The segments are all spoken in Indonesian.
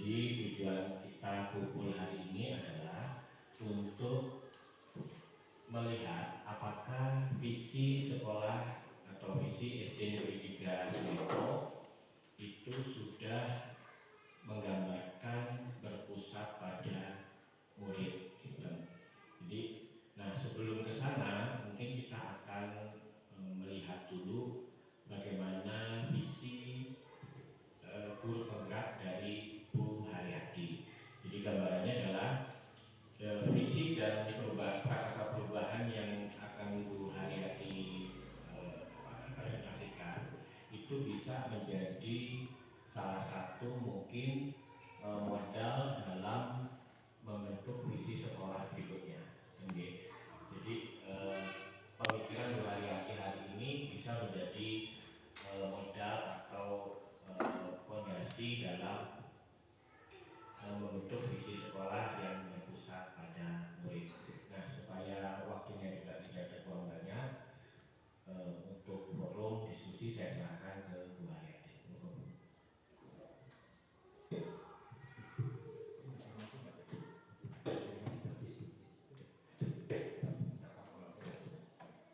Jadi tujuan kita kumpul hari ini adalah untuk melihat apakah visi sekolah atau visi SD Negeri 3 Suleto itu sudah menggambarkan berpusat pada murid. Jadi, nah sebelum ke sana mungkin kita akan melihat dulu bagaimana visi guru penggerak dari Bu Haryati. Jadi gambarannya adalah visi dan perubahan yang akan Bu Haryati presentasikan itu bisa menjadi salah satu mungkin modal dalam membentuk visi sekolah berikutnya. Jadi pemikiran Bu Haryati hari ini bisa menjadi modal atau fondasi dalam membentuk visi sekolah yang berpusat pada murid. Nah, supaya waktunya juga tidak terlalu banyak, untuk forum diskusi saya serahkan ke Bu Haryati.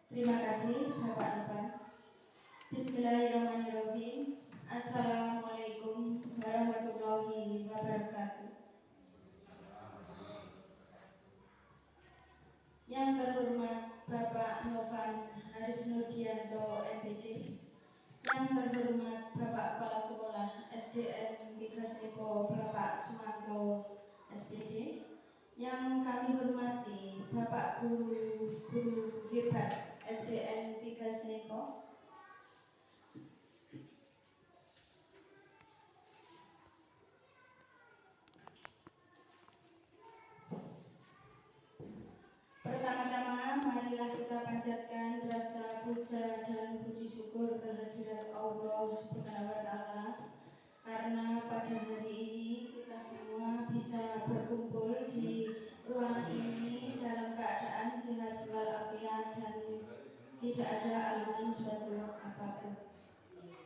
Terima kasih Bapak-Bapak. Bismillahirrahmanirrahim. Assalamualaikum warahmatullahi wabarakatuh. Yang terhormat Bapak Novan Haris Nurdianto MPD, yang terhormat Bapak Kepala Sekolah SDN 3 Sepo Bapak Sumanto SPD, yang kami hormati Bapak Guru Hebat SDN 3 Sepo, pertama-tama marilah kita panjatkan rasa puja dan puji syukur kehadirat Allah Subhanahu wa Ta'ala, karena pada hari ini kita semua bisa berkumpul di ruangan ini dalam keadaan sehat walafiat dan tidak ada alasan suatu apapun.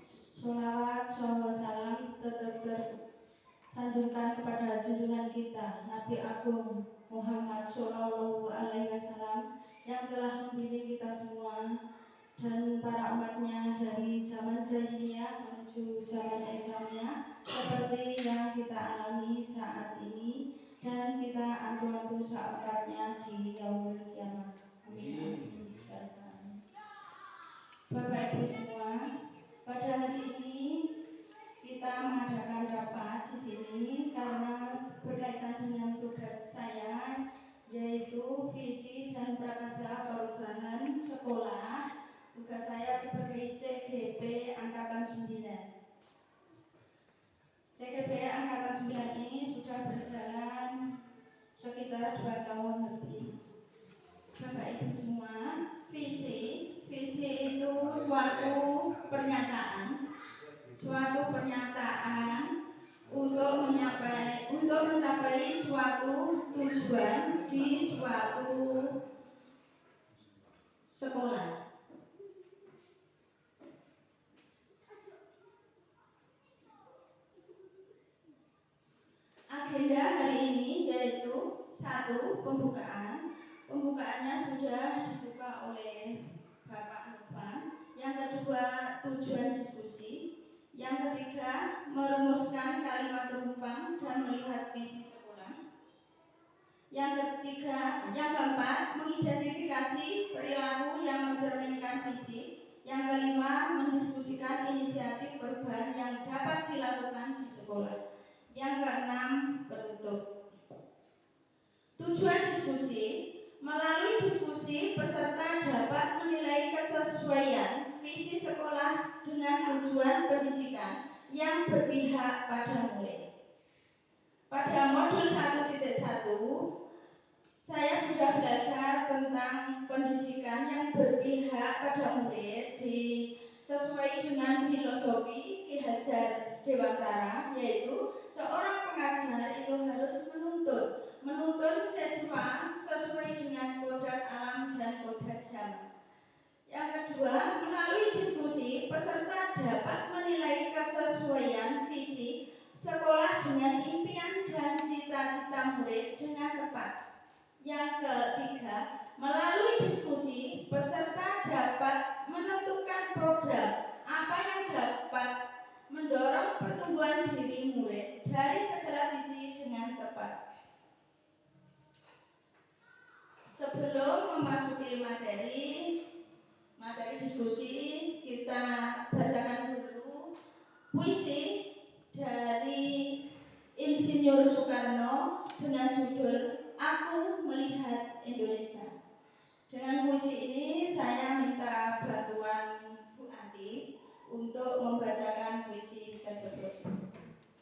Sholawat, salam tetap tersanjungkan kepada junjungan kita Nabi Agung Muhammad Shallallahu Alaihi Wasallam yang telah membimbing kita semua dan para umatnya dari zaman jahiliyah menuju zaman Islamnya seperti yang kita alami saat ini dan kita antu-antu saatnya di yaumul kiamat. Amin. Bapak Ibu semua, pada hari ini kita mengadakan rapat di sini karena berkaitan dengan tugas saya, yaitu visi dan prakasa perubahan sekolah. Tugas saya sebagai CGP Angkatan 9. CGP Angkatan 9 ini sudah berjalan sekitar 2 tahun lebih. Bapak Ibu semua, visi itu suatu pernyataan untuk mencapai suatu tujuan di suatu sekolah. Agenda hari ini yaitu 1. Pembukaan. Pembukaannya sudah dibuka oleh Bapak Novan. Yang kedua, tujuan diskusi. Yang ketiga, merumuskan kalimat rumpang dan melihat visi sekolah. Yang keempat, mengidentifikasi perilaku yang mencerminkan visi. Yang kelima, mendiskusikan inisiatif perubahan yang dapat dilakukan di sekolah. Yang keenam, penutup. Tujuan diskusi. Melalui diskusi, peserta dapat menilai kesesuaian visi sekolah dengan tujuan pendidikan yang berpihak pada murid. Pada modul 1.1, saya sudah belajar tentang pendidikan yang berpihak pada murid sesuai dengan filosofi Ki Hajar Dewantara, yaitu seorang pengajar itu harus menuntun siswa sesuai dengan kodrat alam dan kodrat zaman. Yang kedua, melalui diskusi, peserta dapat menilai kesesuaian visi sekolah dengan impian keempat. Yang ketiga, melalui diskusi, peserta dapat menentukan program apa yang dapat mendorong pertumbuhan diri murid dari segala sisi dengan tepat. Sebelum memasuki materi diskusi, kita bacakan dulu puisi dari Insinyur Soekarno dengan judul Aku Melihat Indonesia. Dengan puisi ini saya minta bantuan Bu Anti untuk membacakan puisi tersebut.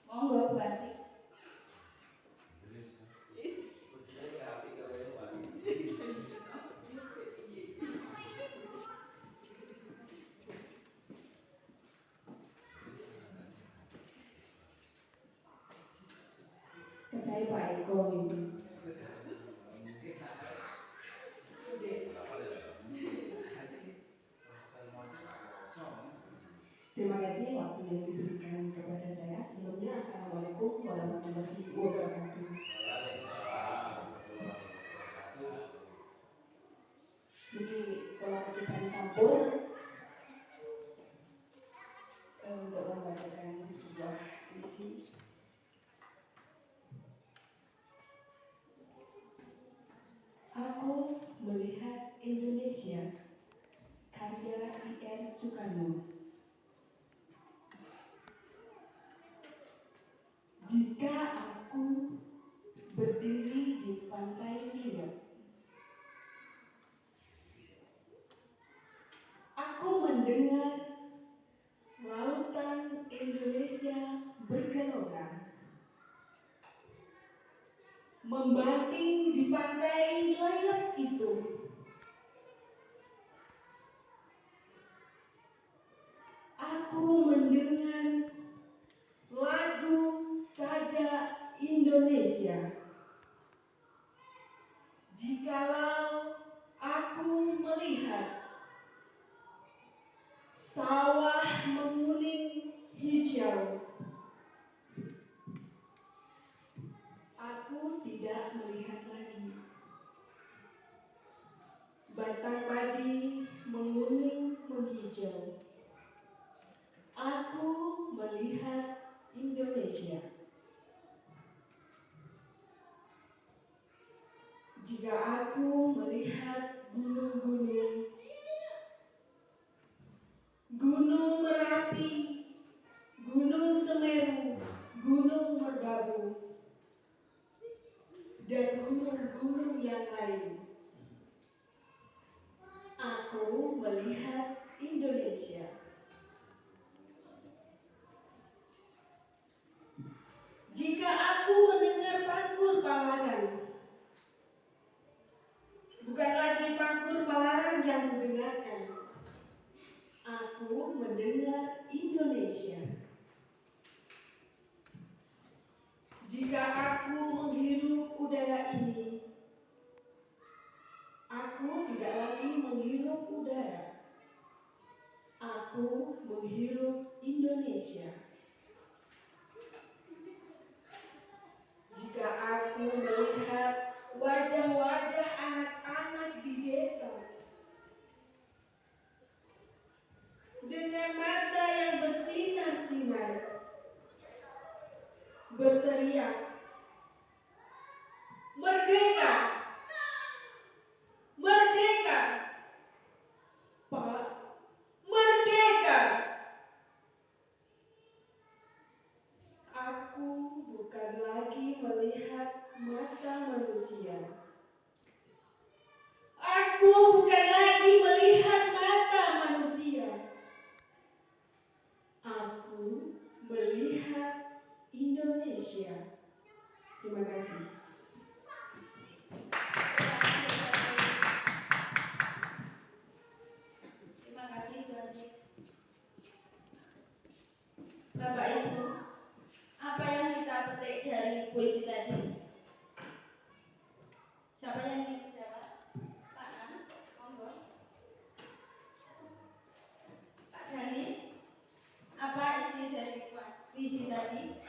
Monggo Bu Anti. Kedai Pak Eko ini. Terima kasih waktu yang diberikan kepada saya. Sebelumnya, Assalamualaikum warahmatullahi wabarakatuh. Jadi, kalau kita disampur untuk membacakan sebuah puisi. Aku Melihat Indonesia, karya I.R. Soekarno. Jika aku berdiri di pantai Riau, aku mendengar lautan Indonesia bergelora, membanting di pantai layak itu. Aku mendengar lagu Sajak Indonesia. Jikalau aku melihat sawah menguning hijau, aku tidak melihat lagi batang padi menguning menghijau. Aku melihat Indonesia. Jika aku melihat gunung-gunung, Gunung Merapi, Gunung Semeru, Gunung Merbabu, dan gunung-gunung yang lain, aku melihat Indonesia. Jika aku mendengar Pangkur Palaran, bukan lagi Pangkur Palaran yang mendengarkan, aku mendengar Indonesia. Jika aku menghirup udara ini, aku tidak lagi menghirup udara, aku menghirup Indonesia. Jika aku melihat wajah-wajah anak-anak di desa dengan mata yang bersinar-sinar, berteriak, "Merdeka! Merdeka! Pak, merdeka!" Aku bukan lagi melihat mata manusia. Aku bukan lagi melihat mata manusia. Aku melihat Indonesia. Terima kasih. Terima kasih, Bapak Ibu. Apa yang kita petik dari puisi tadi? Siapa yang ingin menjawab? Pak Nan, monggo. Pak Dhani, apa isi dari puisi tadi?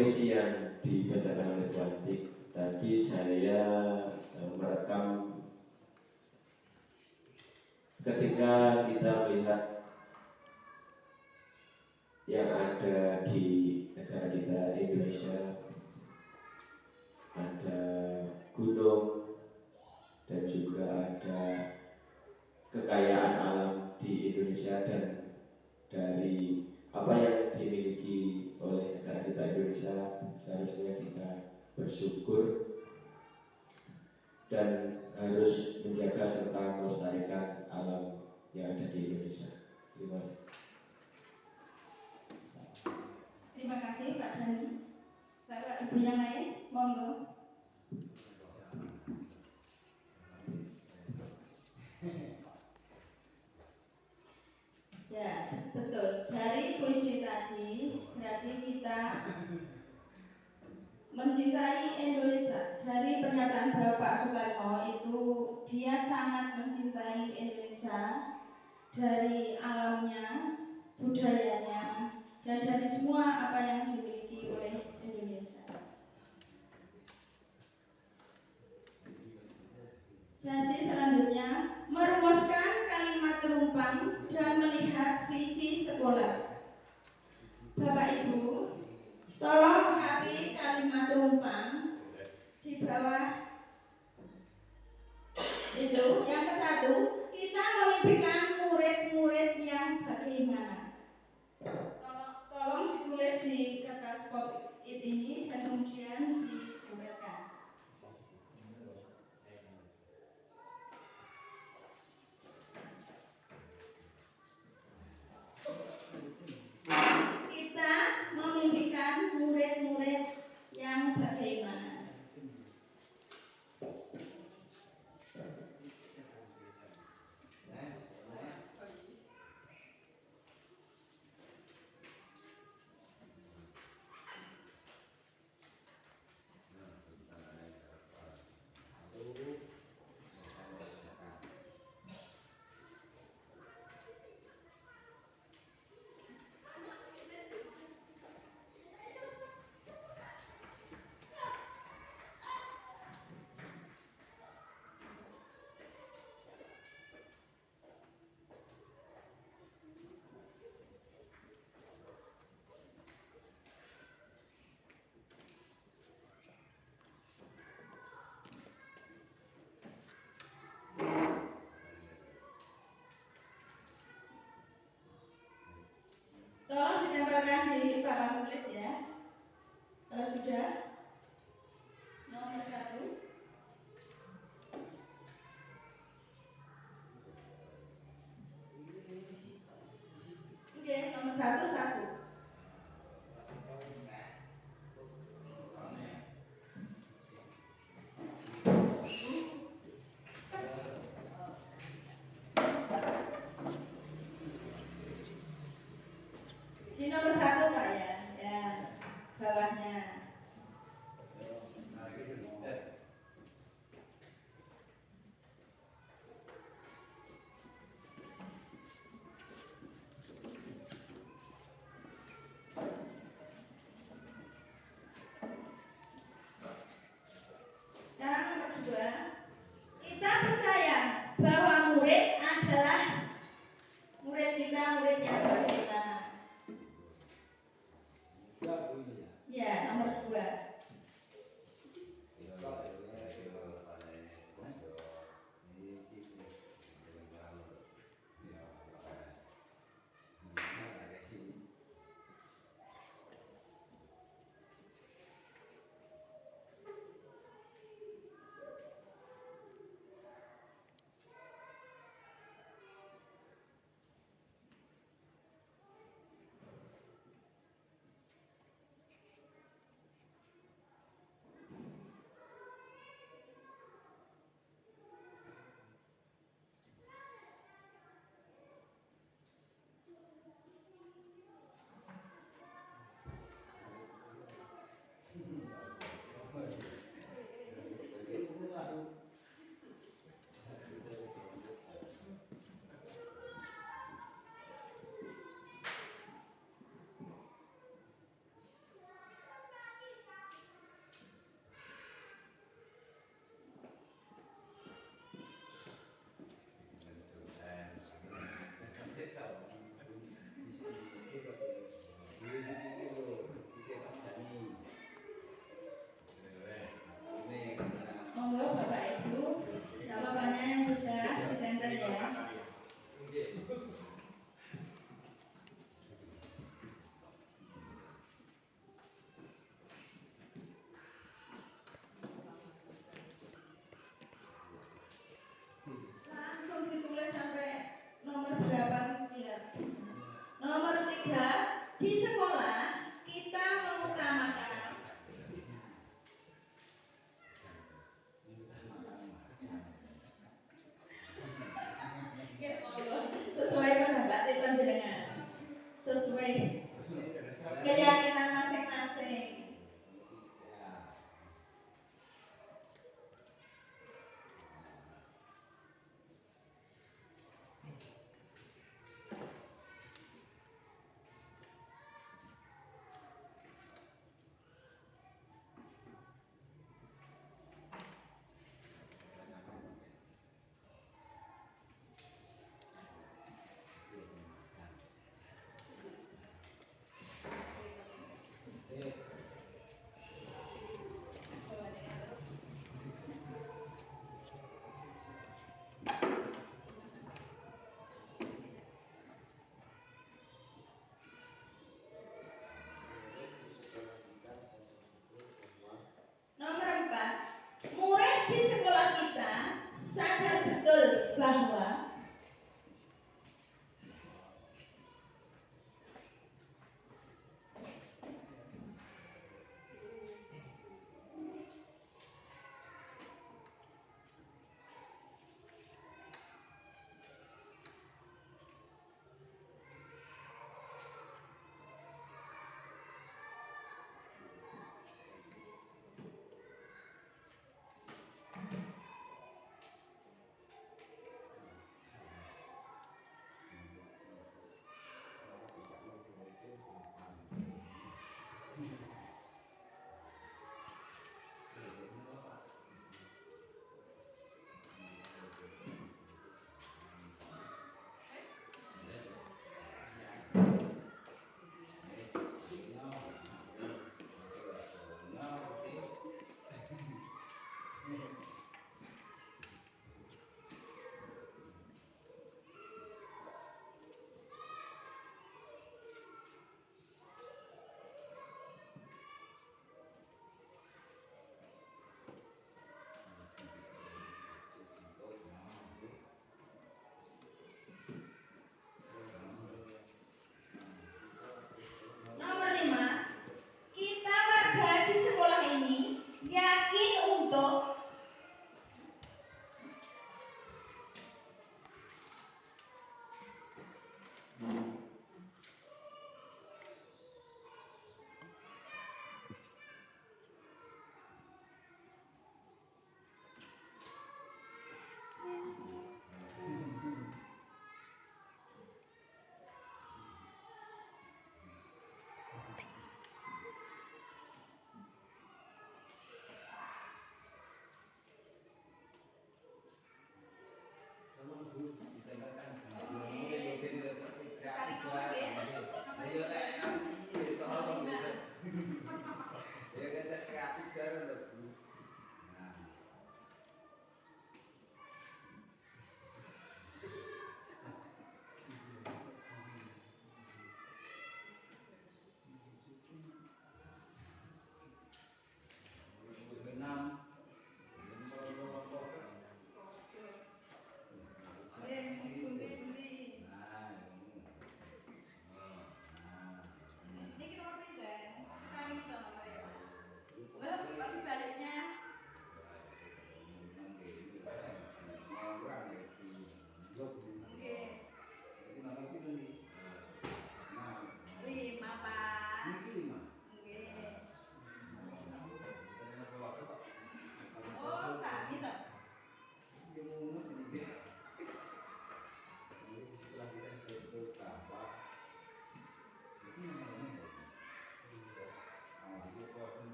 puisi yang dibacakan oleh Bu Antik. Tadi saya merekam ketika kita melihat yang ada di negara kita Indonesia, ada gunung dan juga ada kekayaan alam di Indonesia, dan dari apa yang dimiliki oleh negara kita Indonesia seharusnya kita bersyukur dan harus menjaga serta melestarikan alam yang ada di Indonesia. Terima kasih. Terima kasih Pak Dhani. Bapak Ibu yang lain, monggo. Ya, betul. Dari puisi tadi berarti kita mencintai Indonesia. Dari pernyataan Bapak Soekarno itu dia sangat mencintai Indonesia, dari alamnya, budayanya, dan dari semua apa yang dimiliki oleh Indonesia. Sesi selanjutnya merumuskan kalimat terumpang dan melihat visi sekolah. Bapak Ibu, tolong lengkapi kalimat terumpang di bawah itu. Yang ke-1, kita memimpikan murid-murid yang bagaimana. Tolong ditulis di kertas pop-it ini dan kemudian dibuatkan. Kita memimpikan murid-murid yang bagaimana. betul bahwa nomor 5, kita warga di sekolah ini yakin untuk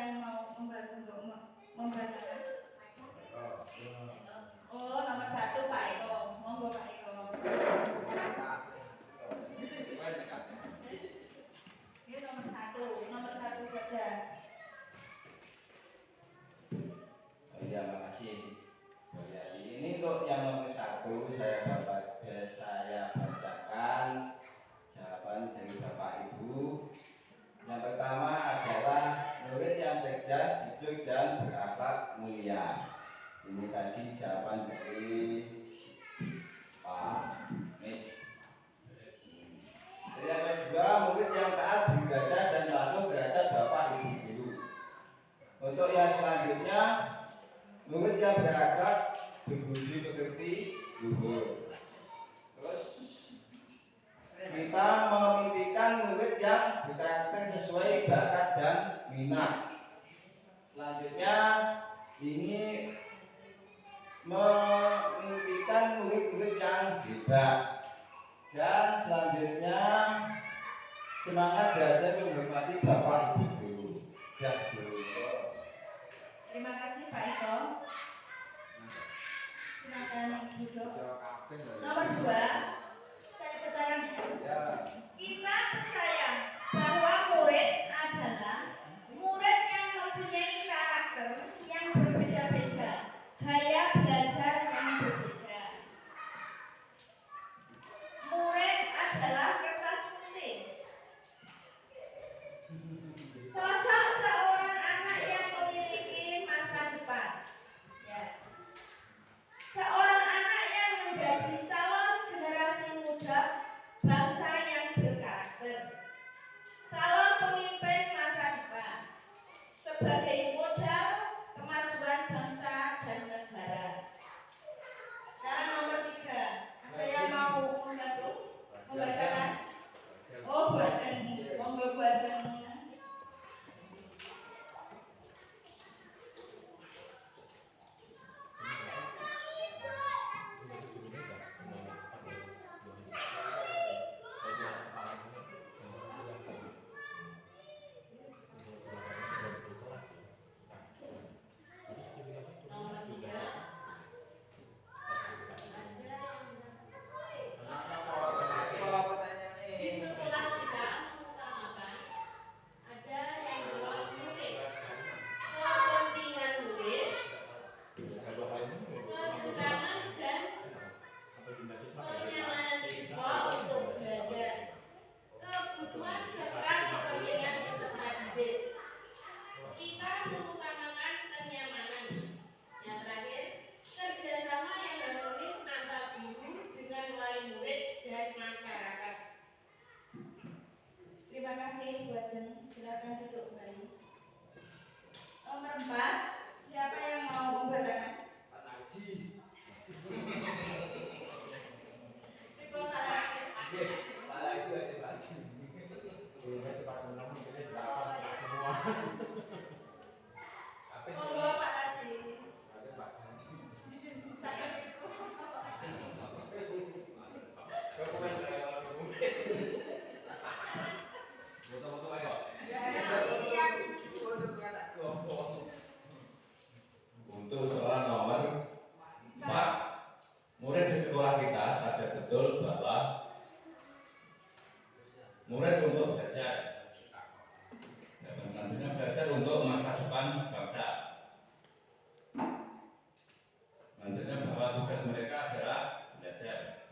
yang mau membantu untuk membacakan? Oh, nomor 1 Pak Eko. Monggo Pak Eko. Ini nomor 1 saja. Ya, makasih. Ini untuk yang nomor 1 saya bacakan jawaban dari Bapak Ibu. Yang pertama adalah murid yang cerdas, jujur dan berakhlak mulia. Ini tadi jawaban dari Pak Miss. Yang kedua, murid yang taat beribadah dan patuh terhadap Bapak Ibu guru. Untuk yang selanjutnya, murid yang berakhlak, berbudi pekerti, luhur. Terus kita memimpikan murid yang berkarakter sesuai bakat dan minat. Selanjutnya ini memimpikan murid-murid yang hebat. Dan selanjutnya semangat belajar menghormati Bapak Ibu guru. Terima kasih Pak Eko. Silakan duduk. Nomor 2, saya bacakan ya. Kita percaya bahwa murid adalah murid yang mempunyai karakter yang berbeda-beda, gaya belajar yang berbeda. Murid adalah kertas putih. Sosok seorang anak yang memiliki masa depan. Ya. Seorang anak yang menjadi calon generasi muda bangsa yang berkarakter. Calon pemimpin masa depan. Sebagai modal kemajuan bangsa dan negara. Sekarang nomor 3. Ada yang mau membantu membacakan? Oh, buatan. Monggo buatan. Terima kasih Bu Ajeng. Silakan duduk kembali. Nomor 4, siapa yang mau membacakan? Pak Haji. Syukur Pak Haji. Pak Haji ada Pak Haji. Monggo Pak Haji. Saya itu. Untuk soal nomor 4, murid di sekolah kita sadar betul bahwa murid untuk belajar, nantinya belajar untuk masa depan bangsa. Nantinya bahwa tugas mereka adalah belajar.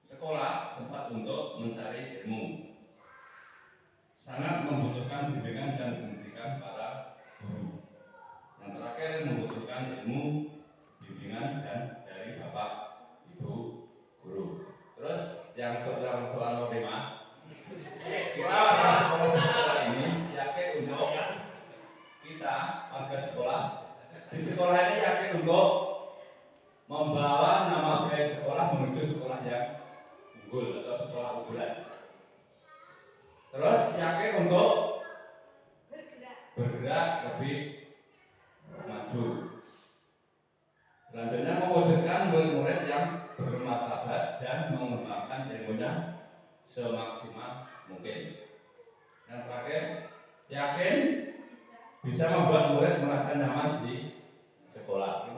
Sekolah tempat untuk mencari ilmu. Sangat membutuhkan bimbingan dan pendidikan para guru. Yang terakhir membutuhkan ilmu, bimbingan dan dari Bapak Ibu guru. Terus yang soal nomor 5, kita sekolah ini yakin untuk kita warga sekolah di sekolah ini yakin untuk membawa nama baik sekolah menuju sekolah yang unggul atau sekolah unggulan. Terus yakin untuk bergerak lebih maju. Selanjutnya mewujudkan murid-murid yang bermartabat dan mengembangkan ilmunya semaksimal mungkin. Yang terakhir, yakin bisa membuat murid merasa nyaman di sekolah.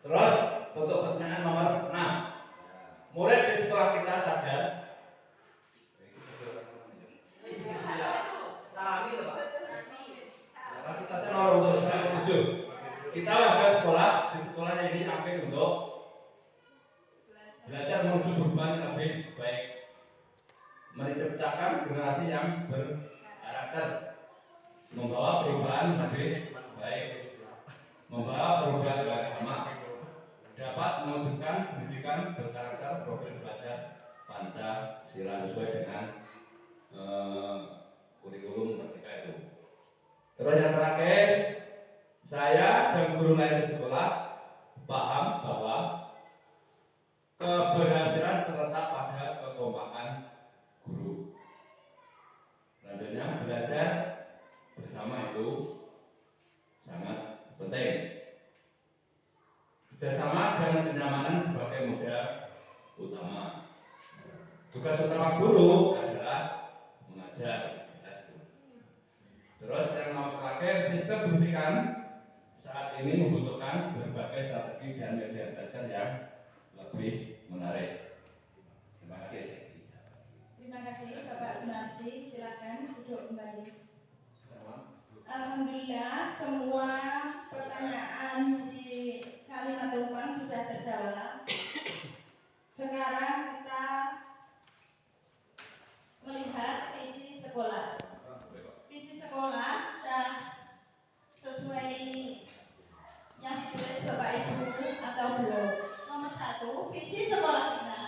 Terus untuk pertanyaan nomor 6, murid di sekolah kita sadar untuk 7. Kita warga sekolah di sekolahnya ini ambil untuk belajar menuju perubahan yang lebih baik, menciptakan generasi yang berkarakter, membawa perubahan lebih baik, membawa perubahan bersama, dapat mewujudkan pendidikan berkarakter profil pelajar Pancasila sesuai dengan kurikulum Merdeka itu. Terus yang terakhir, saya dan guru lain di sekolah paham bahwa keberhasilan terletak pada kekompakan guru. Selanjutnya, belajar bersama itu sangat penting. Kerjasama dan kenyamanan sebagai modal utama. Tugas utama guru adalah mengajar. Terus yang nomor terakhir, sistem pendidikan saat ini membutuhkan berbagai strategi dan media belajar yang lebih menarik. Terima kasih. Terima kasih Bapak Sunarji, silakan duduk kembali. Alhamdulillah semua pertanyaan di kalimat Tumpang sudah terjawab. Sekarang kita melihat visi sekolah. Visi sekolah sudah sesuai yang ditulis Bapak Ibu atau belum? Nomor 1, visi sekolah kita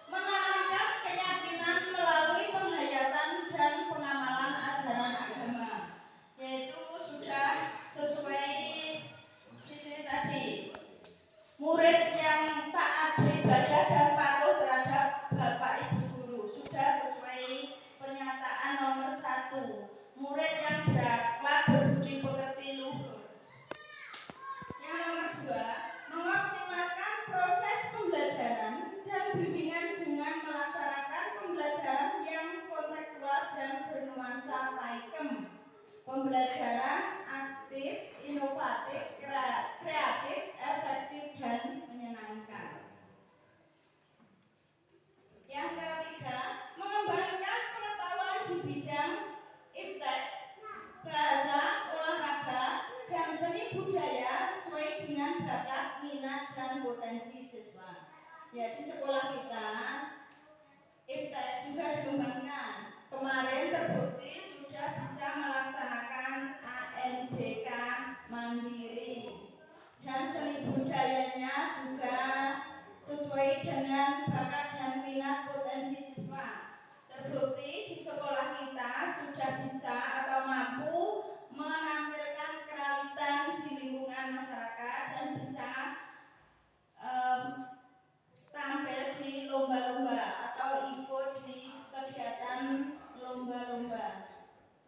menanamkan keyakinan melalui penghayatan dan pengamalan ajaran agama, yaitu sudah sesuai visi tadi. Murid yang taat beribadah dan patuh terhadap Bapak Ibu guru, sudah sesuai pernyataan nomor 1. Murid yang berakhlak, berbudi pekerti, luhur. Yang nomor 2, mengoptimalkan proses pembelajaran dan bimbingan dengan melaksanakan pembelajaran yang kontekstual dan bernuansa Paikem. Pembelajaran aktif, inovatif, kreatif, efektif, dan menyenangkan. Yang ketiga, mengembangkan pengetahuan di bidang iptek, bahasa, olahraga, dan seni budaya sesuai dengan bakat, minat, dan potensi siswa. Ya, di sekolah kita iptek juga dikembangkan. Kemarin terbukti sudah bisa melaksanakan ANBK mandiri, dan seni budayanya juga sesuai dengan bakat dan minat potensi siswa. Terbukti di sekolah kita sudah bisa atau mampu menampilkan kerawitan di lingkungan masyarakat dan bisa tampil di lomba-lomba atau ikut di kegiatan lomba-lomba.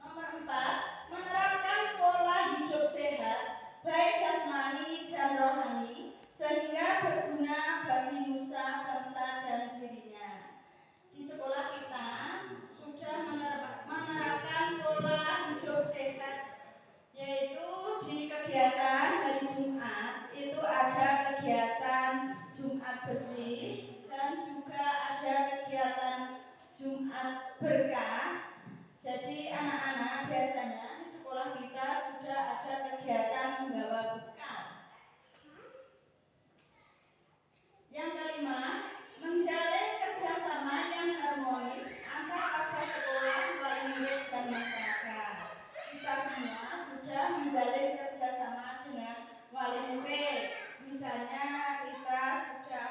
Nomor 4, menerapkan pola hidup sehat baik jasmani dan rohani sehingga berguna bagi nusa, bangsa, dan dirinya. Di sekolah kita sudah menerapkan pola hidup sehat, yaitu di kegiatan hari Jumat itu ada kegiatan Jumat bersih dan juga ada kegiatan Jumat berkah. Jadi anak-anak biasanya di sekolah kita sudah ada kegiatan membawa bekal. Yang kelima, menjalin kerjasama yang harmonis antara warga sekolah, wali murid, dan masyarakat. Kita semua sudah menjalin kerjasama dengan wali murid. Misalnya kita sudah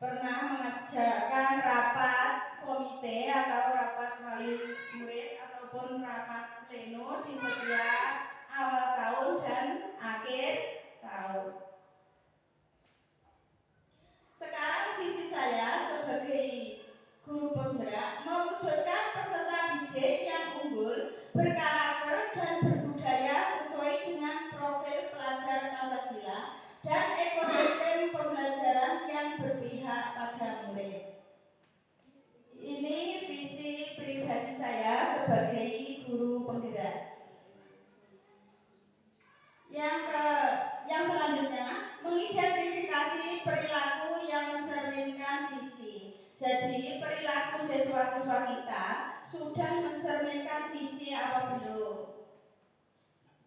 pernah mengadakan rapat komite atau rapat wali murid ataupun rapat pleno di setiap awal tahun dan akhir tahun. Sekarang visi saya sebagai guru penggerak mewujudkan peserta didik yang unggul, berkarakter, dan berbudaya sesuai dengan profil pelajar Pancasila dan ekosistem pembelajaran yang berpihak pada murid. Jadi perilaku siswa-siswa kita sudah mencerminkan visi apa belum?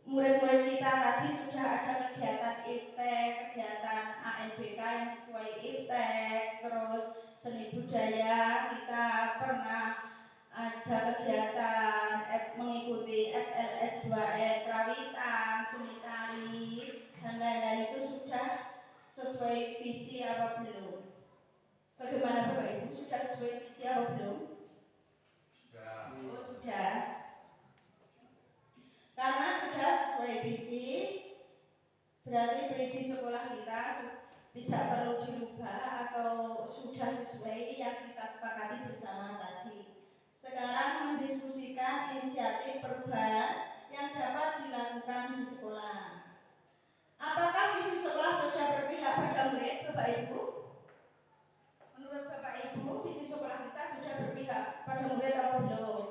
Murid-murid kita tadi sudah ada kegiatan IPTEK, kegiatan ANBK yang sesuai IPTEK, terus seni budaya kita pernah ada kegiatan mengikuti FLS 2N Kerawitan, seni tari, dan lain-lain itu sudah sesuai visi apa belum? Bagaimana Bapak Ibu, sudah sesuai visi apa belum? Oh sudah. Karena sudah sesuai visi, berarti visi sekolah kita tidak perlu dirubah atau sudah sesuai yang kita sepakati bersama tadi. Sekarang mendiskusikan inisiatif perubahan yang dapat dilakukan di sekolah. Apakah visi sekolah sudah berpihak pada murid, Bapak Ibu? Menurut Bapak Ibu, visi sekolah kita sudah berpihak pada murid atau belum?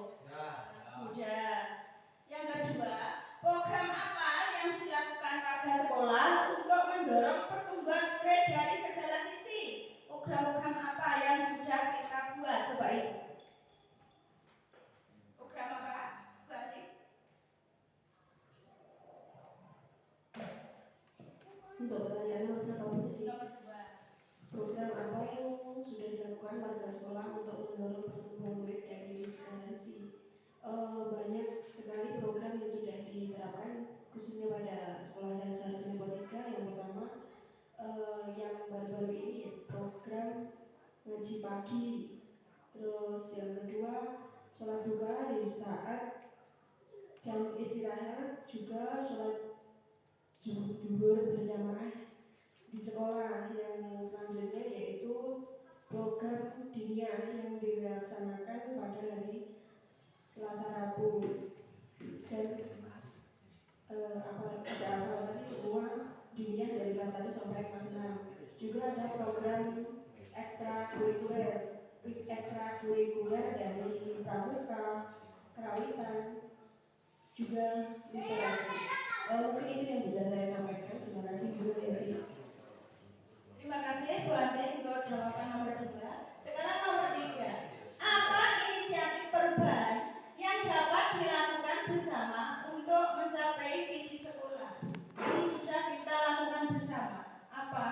Sudah. Yang kedua, program apa yang dilakukan pada sekolah untuk mendorong pertumbuhan murid dari segala sisi? Program-program apa yang sudah kita buat, Bapak Ibu? Program apa? Berarti Untuk pertanyaan nomor berapa Bu tadi? nomor 2. Program apa yang sudah dilakukan warga sekolah untuk mendorong pertumbuhan murid dari segala sisi? Banyak sekali program yang sudah diterapkan khususnya pada sekolah dasar Senempo 3. Yang pertama yang baru-baru ini program ngaji pagi. Terus yang kedua sholat duha di saat jam istirahat, juga sholat zuhur berjamaah di sekolah. Yang selanjutnya yaitu program diniyah yang dilaksanakan pada hari Selasa Rabu. Dan ada tadi semua diniyah dari kelas 1 sampai kelas 6. Juga ada program ekstrakurikuler dari pramuka, kerawitan, juga literasi. Mungkin itu yang bisa saya sampaikan. Terima kasih Bu Yanti. Terima kasih Bu Ante untuk jawaban nomor 2. Sekarang nomor 3. Apa inisiatif perubahan yang dapat dilakukan bersama untuk mencapai visi sekolah? Ini sudah kita lakukan bersama. Apa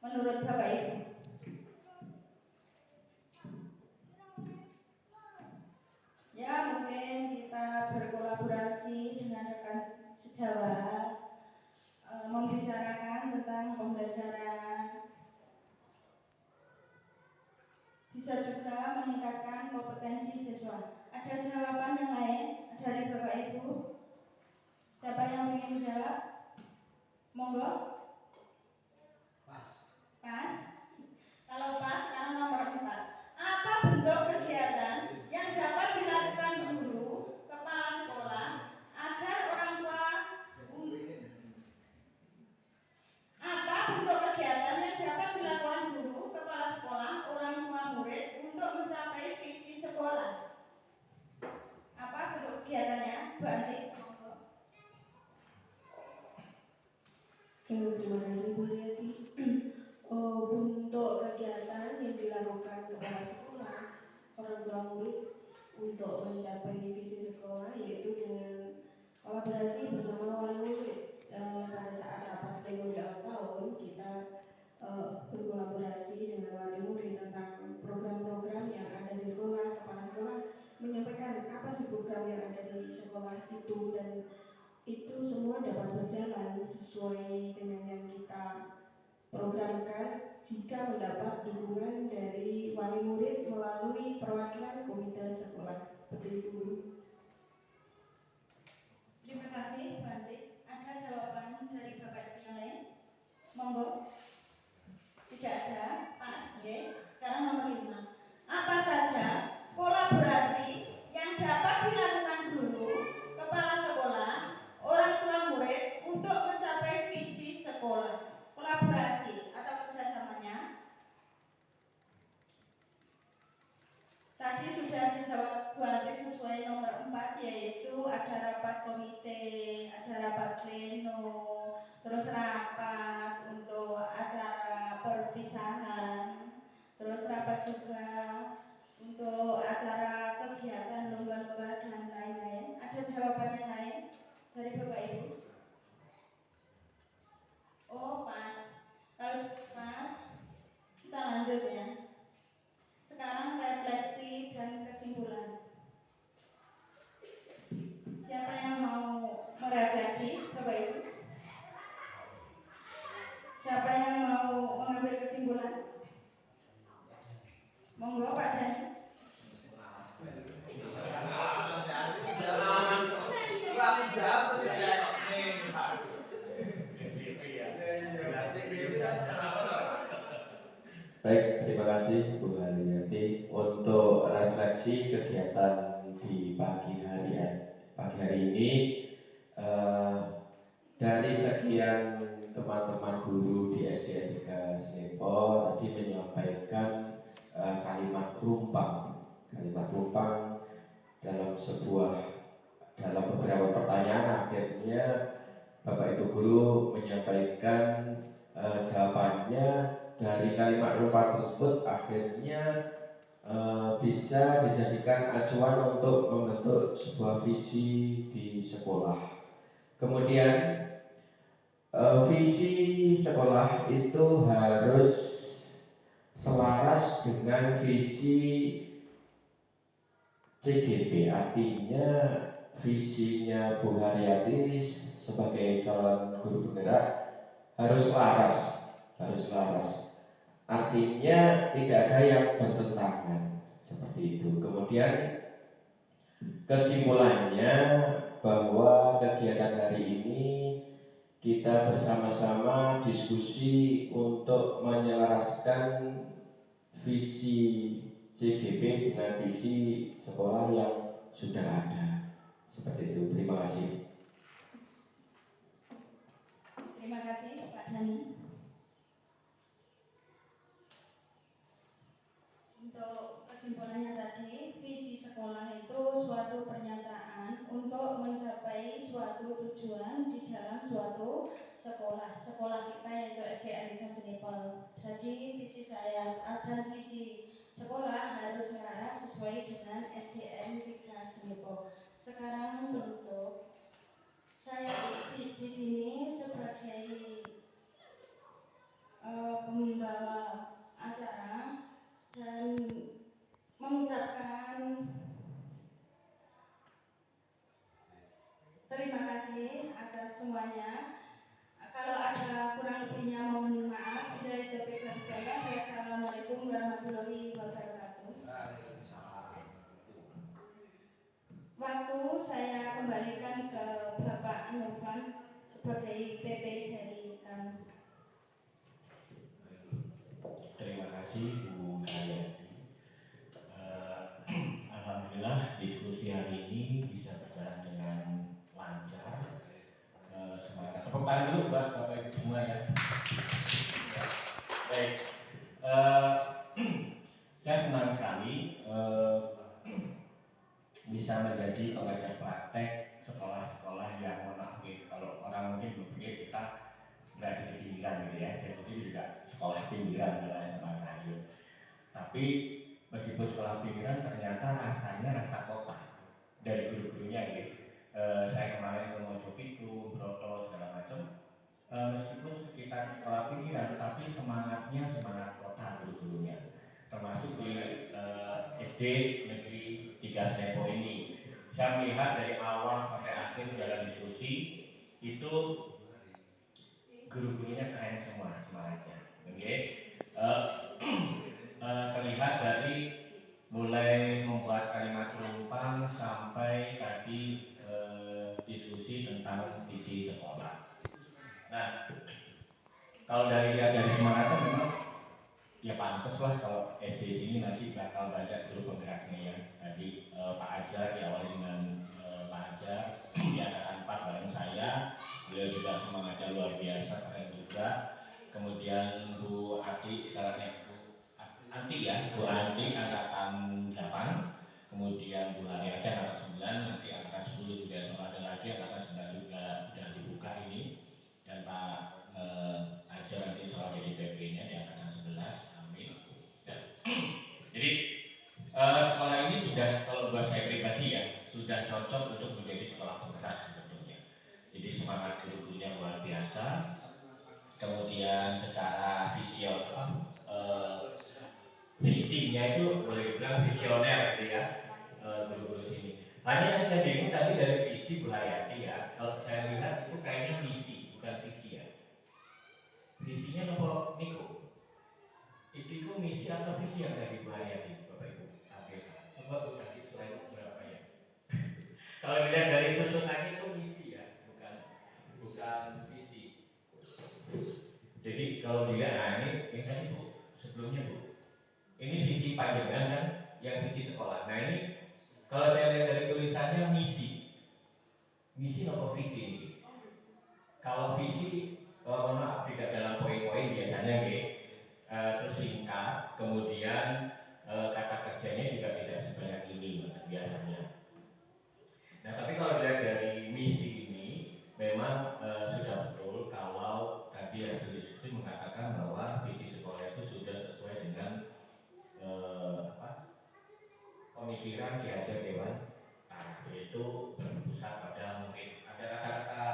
menurut Bapak Ibu? Ya, mungkin kita berkolaborasi dengan rekan sejawat, membicarakan tentang pembelajaran, bisa juga meningkatkan kompetensi siswa. Ada jawaban yang lain dari Bapak Ibu? Siapa yang ingin menjawab? Monggo. Pas. Kalau pas, sekarang nomor 4. Apa bentuk kegiatan yang dapat dilakukan guru, kepala sekolah, agar orang tua Apa bentuk kegiatan yang dapat dilakukan guru, kepala sekolah, orang tua murid untuk mencapai visi sekolah? Apa bentuk kegiatannya, Bu Anti? Terima kasih Bu Yanti. Untuk kegiatan yang dilakukan kepala sekolah, orang tua murid untuk mencapai visi sekolah yaitu dengan kolaborasi bersama wali murid. Pada saat rapat pleno di awal tahun kita berkolaborasi dengan wali murid tentang program-program yang ada di sekolah. Kepala sekolah menyampaikan apa sih program yang ada di sekolah itu, dan itu semua dapat berjalan sesuai dengan yang kita programkan jika mendapat dukungan dari wali murid melalui perwakilan komite sekolah. Seperti itu. Terima kasih, Bu Anti. Ada jawaban dari Bapak yang lain? Monggo. Tidak ada. Pas. Sekarang nomor 5. Apa saja kolaborasi yang dapat dilakukan guru, kepala sekolah, orang tua murid untuk mencapai visi sekolah? Kolaborasi atau kerjasamanya? Tadi sudah dijawab Bu Anti sesuai nomor 4, yaitu ada rapat komite, ada rapat pleno, terus rapat untuk acara perpisahan, terus rapat juga untuk acara kegiatan lomba-lomba dan lain-lain. Ada jawabannya lain dari Bapak Ibu? Oh, pas. Kalau pas, kita lanjut ya. Sekarang refleksi dan kesimpulan. Siapa yang mau merefleksi, Bapak Ibu? Siapa yang mau mengambil kesimpulan? Monggo Pak Dani. Baik, terima kasih Bu Haryati untuk refleksi kegiatan di pagi hari ini. Dari sekian teman-teman guru di SDN 3 Senepo tadi menyampaikan kalimat rumpang dalam beberapa pertanyaan. Akhirnya Bapak Ibu guru menyampaikan jawabannya. Dari kalimat rumpang tersebut akhirnya bisa dijadikan acuan untuk membentuk sebuah visi di sekolah. Kemudian visi sekolah itu harus selaras dengan visi CGP, artinya visinya Bu Haryati sebagai calon guru penggerak harus laras. Artinya tidak ada yang bertentangan seperti itu. Kemudian kesimpulannya bahwa kegiatan hari ini kita bersama-sama diskusi untuk menyelaraskan visi CGP dengan visi sekolah yang sudah ada. Seperti itu. Terima kasih. Terima kasih Pak Dani. Untuk kesimpulannya tadi, visi sekolah itu suatu pernyataan untuk mencapai suatu tujuan di dalam suatu sekolah. Sekolah kita yaitu SDN 3 Senipal. Jadi visi saya dan visi sekolah harus selaras sesuai dengan SDN 3 Senipal. Sekarang bentuk saya di sini sebagai pembawa acara dan mengucapkan terima kasih atas semuanya. Kalau ada kurang lebihnya mohon maaf. Dari TPK saya, wassalamualaikum warahmatullahi wabarakatuh. Waktu saya kembalikan ke Bapak Novan sebagai PP dari kami. Terima kasih Bu Haryati. Alhamdulillah diskusi hari ini bisa berjalan dengan lancar. Semangat. Tepuk tangan dulu buat Bapak Ibu semua ya. Baik. Saya senang sekali bisa menjadi pengajar praktek sekolah-sekolah yang menakjub. Kalau orang mungkin berpikir kita berada di pinggiran gitu ya. Saya sendiri juga sekolah pinggiran wilayah Samarkand. Tapi meskipun sekolah pinggiran ternyata rasanya rasa kota dari guru-gurunya gitu. Saya kemarin ke Mojokerto, Broto segala macam. Meskipun sekitar sekolah pinggiran, tapi semangatnya semangat kota guru-gurunya. Termasuk di SD Negeri 3 Senepo ini. Saya melihat dari awal sampai akhir dalam diskusi itu guru-gurunya keren semua semangatnya. Terlihat dari mulai membuat kalimat rumpang sampai tadi diskusi tentang visi sekolah. Nah, kalau lihat dari semangatnya memang ya pantas lah kalau SD sini nanti bakal banyak guru penggeraknya ya. Tadi Pak Ajar diawali dengan Pak Ajar di angkatan 4 bareng saya. Beliau juga semangatnya luar biasa, keren juga. Kemudian Bu Ati, sekarang Bu Anti angkatan 8. Kemudian Bu Haryati angkatan 9, nanti angkatan 10 juga ada lagi, angkatan 11 juga sudah dibuka ini. Dan Pak Ajar nanti soal jadi PP-nya di angkatan 11, amin. Dan Sekolah ini sudah, kalau buat saya pribadi ya, sudah cocok untuk menjadi sekolah penggerak sebetulnya. Jadi semangat guru-gurunya luar biasa. Kemudian secara visinya itu boleh dibilang visioner gitu ya, guru-guru sini. Hanya yang saya bingung tadi dari visi Bu Haryati ya, kalau saya lihat itu kayaknya visi, bukan visi ya. Visinya apa Niko? Itu misi atau visi yang dari Bu Haryati, Bapak Ibu? Coba Bu tadi slide berapa ya? Kalau dilihat dari susunannya itu misi ya, bukan visi. Jadi kalau dilihat, nah ini yang tadi Bu, sebelumnya Bu, ini visi panjenengan kan, yang visi sekolah. Nah ini kalau saya lihat dari tulisannya misi atau visi ini. Kalau visi, mohon maaf tidak dalam poin-poin biasanya guys, tersingkat, kemudian kata kerjanya juga tidak sebanyak ini biasanya. Nah tapi kalau dilihat dari misi ini, memang sudah betul kalau tadi hasil diskusi mengatakan bahwa visi sekolah itu sudah sesuai dengan pemikiran Ki Hajar Dewantara, yaitu berpusat pada mungkin ada kata-kata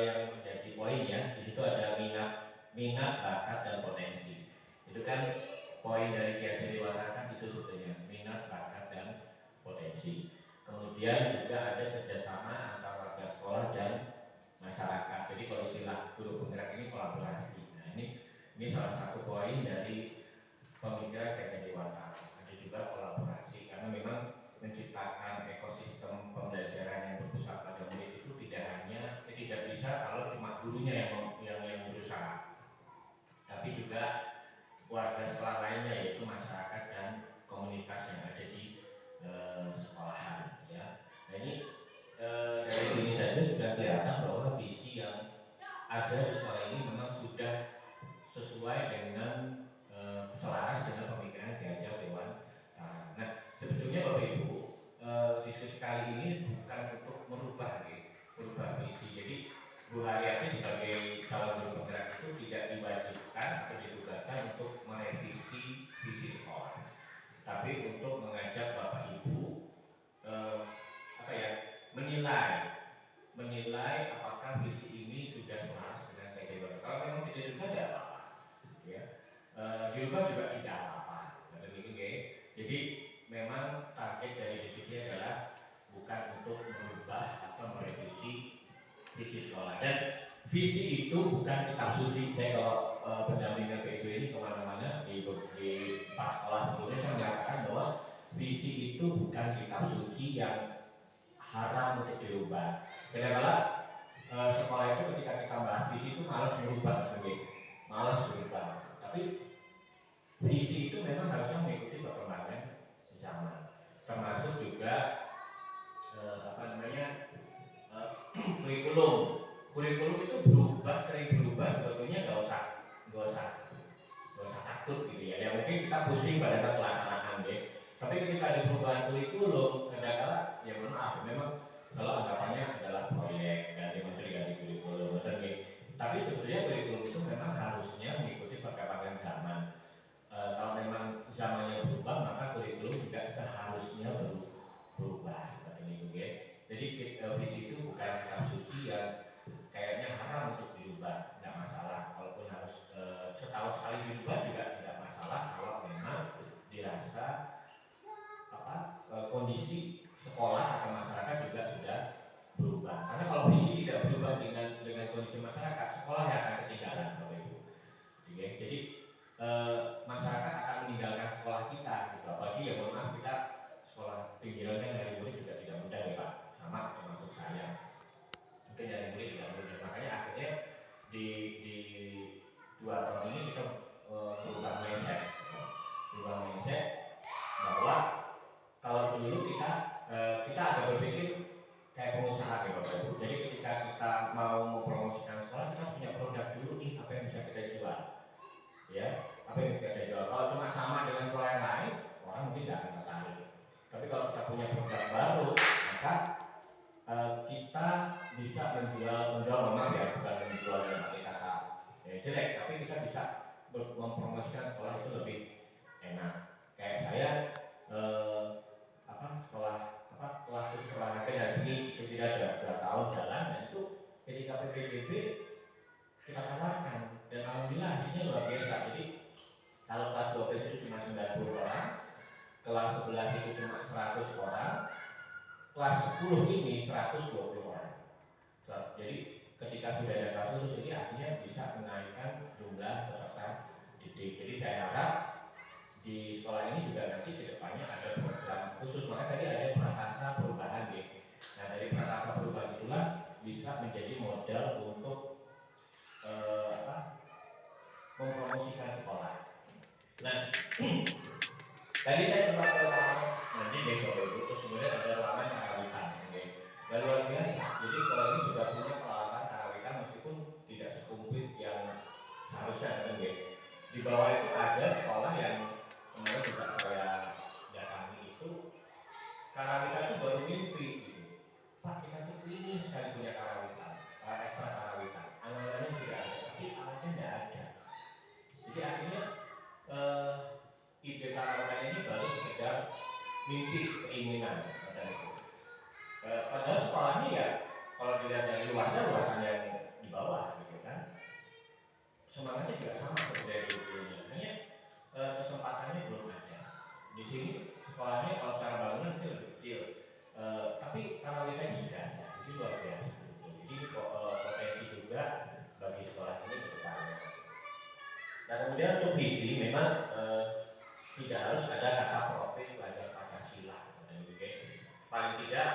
yang menjadi poin ya. Di situ ada minat, bakat dan potensi. Itu kan poin dari Ki Hajar Dewantara kan itu sebetulnya minat, bakat dan potensi. Kemudian juga ada kerjasama antara warga sekolah dan masyarakat. Jadi kalau istilah guru penggerak ini kolaborasi. Nah ini salah satu poin dari pemikiran Ki Hajar Dewantara. Ada juga kolaborasi karena memang menciptakan ekosistem pembelajaran yang berpusat pada murid itu tidak bisa kalau cuma gurunya yang berusaha, tapi juga warga sekolah lainnya yaitu masyarakat dan komunitas yang ada di sekolahan ya. Nah ini dari sini saja sudah kelihatan bahwa visi yang ada di sekolah ini memang sudah sesuai dengan selaras dengan pemikiran Ki Hajar Dewantara. Nah sebetulnya Bapak Ibu, diskusi kali ini bukan untuk merubah visi. Jadi Bu Haryati sebagai calon guru penggerak itu tidak diwajibkan atau ditugaskan untuk merevisi visi sekolah, tapi untuk mengajak Bapak Ibu menilai apakah visi ini sudah selaras dengan Ki Hajar Dewantara. Kalau memang tidak juga tidak apa-apa, ya. Dirubah juga tidak apa-apa. Jadi memang target dari diskusi adalah bukan untuk merubah atau merevisi visi sekolah. Dan visi itu bukan kitab suci. Saya kalau pendampingan PIB ini kemana-mana di pas sekolah sebelumnya saya mengatakan bahwa visi itu bukan kitab suci yang haram untuk dirubah. Kadang-kadang sekolah itu ketika kita bahas visi itu malas merubah, malas berubah. Tapi visi itu memang harusnya mengikuti perkembangan zaman, termasuk juga kurikulum itu sering berubah sebetulnya nggak usah takut gitu ya. Yang mungkin kita pusing pada saat pelaksanaan deh. Tapi ketika ada perubahan kurikulum, kadang-kadang ya maaf, memang kalau anggapannya adalah proyek ganti menteri ganti kurikulum, tapi sebetulnya kurikulum itu memang harusnya mengikuti perkembangan zaman. Kalau memang zamannya berubah, maka kurikulum juga seharusnya berubah. Jadi visi itu bukan kitab suci yang kayaknya haram untuk dirubah, tidak masalah. Kalaupun harus setahun sekali dirubah juga tidak masalah kalau memang dirasa kondisi sekolah atau masyarakat juga sudah berubah. Karena kalau visi tidak berubah dengan kondisi masyarakat, sekolah yang akan ketinggalan, Bapak Ibu. Jadi masyarakat akan meninggalkan sekolah kita, gitu. Apalagi ya mohon maaf, kita sekolah pinggiran kan dari murid juga tidak mudah ya Pak, sama termasuk saya. Mungkin dari murid tidak mudah, makanya akhirnya di 2 tahun ini kita berubah mindset bahwa kalau dulu kita agak berpikir kayak pengusaha ya Bapak Ibu. Jadi ketika kita mau mempromosikan sekolah, kita harus punya produk dulu nih, apa yang bisa kita jual, ya, apa yang bisa kita jual. Kalau cuma sama dengan sekolah yang lain, orang mungkin tidak akan tertarik. Tapi kalau kita punya produk baru, maka kita bisa menjual memang ya, bukan menjual dengan arti kata jelek, tapi kita bisa mempromosikan sekolah itu lebih enak. Kayak saya hasilnya luar biasa. Jadi kalau kelas 12 itu cuma 90 orang, kelas 11 itu cuma 100 orang, kelas 10 ini 120 orang. Jadi ketika sudah ada kelas khusus ini artinya bisa menaikkan jumlah peserta didik. Jadi saya harap di sekolah ini juga nanti ke depannya ada program khusus. Maka tadi ada prakasa perubahan ya. Nah dari prakasa perubahan itulah bisa menjadi modal untuk mempromosikan sekolah. Nah tadi saya sempat nanti deh Bapak Ibu, terus kemudian ada ruangan karawitan. Dan luar biasa. Jadi sekolah ini sudah punya peralatan karawitan meskipun tidak sekumplit yang seharusnya kan. Di bawah itu ada sekolah yang kemarin juga saya datangi itu karawitan itu baru mimpi gitu. Pak kita tuh ingin sekali punya karawitan, ekstra karawitan. Anak-anaknya sudah ada, tapi alatnya tidak ada. Jadi akhirnya ide karawitan ini baru sekedar mimpi, keinginan kata itu. Padahal sekolahnya ya kalau dilihat dari luasan yang di bawah gitu kan, semangatnya juga sama seperti dulunya. Hanya kesempatannya belum ada. Di sini sekolahnya kalau secara bangunan itu lebih kecil, tapi karawitannya sudah ada. Itu luar biasa. Jadi potensi juga bagi sekolah ini ke depannya. Nah kemudian untuk visi memang tidak harus ada kata profil belajar Pancasila. Paling tidak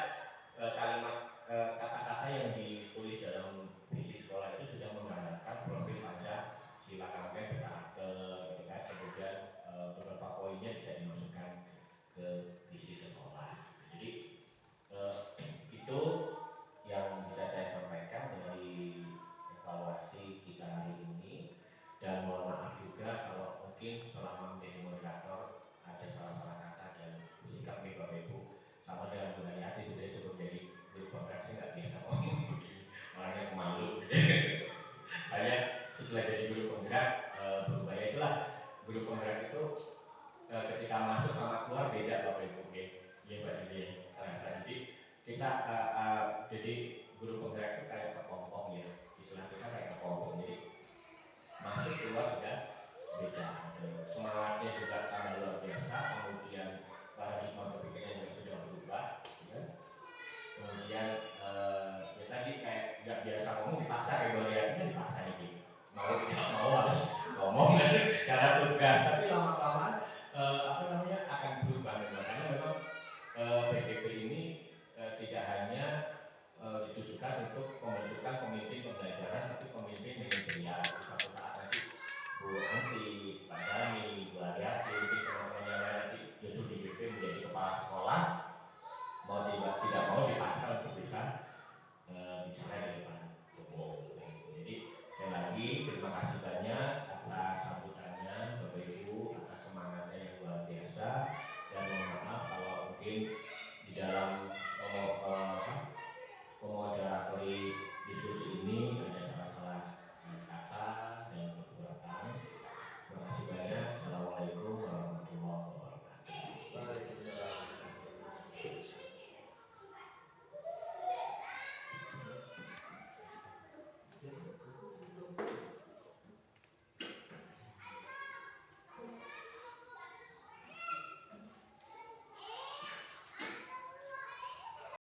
kalimat kata-kata yang ditulis dalam visi sekolah itu sudah menggambarkan profil Pancasila karakter gitu kan. Kemudian beberapa poinnya bisa dimasukkan ke visi sekolah. Jadi itu yang bisa saya sampaikan dari evaluasi kita hari ini. Dan mohon maaf juga kalau mungkin selama menjadi moderator ada salah-salah kata dan sikap Bapak Ibu sama dengan Bu Hayati sudah sebelum jadi grup penggerak saya nggak biasa ngomong orangnya malu. Hanya setelah jadi grup penggerak berubah itulah grup penggerak itu ketika masuk sama keluar beda Bapak Ibu ya Mbak Didi jadi kita jadi grup penggerak itu kayak kepompong ya istilah kita kayak kepompong jadi masuk keluar sudah beda.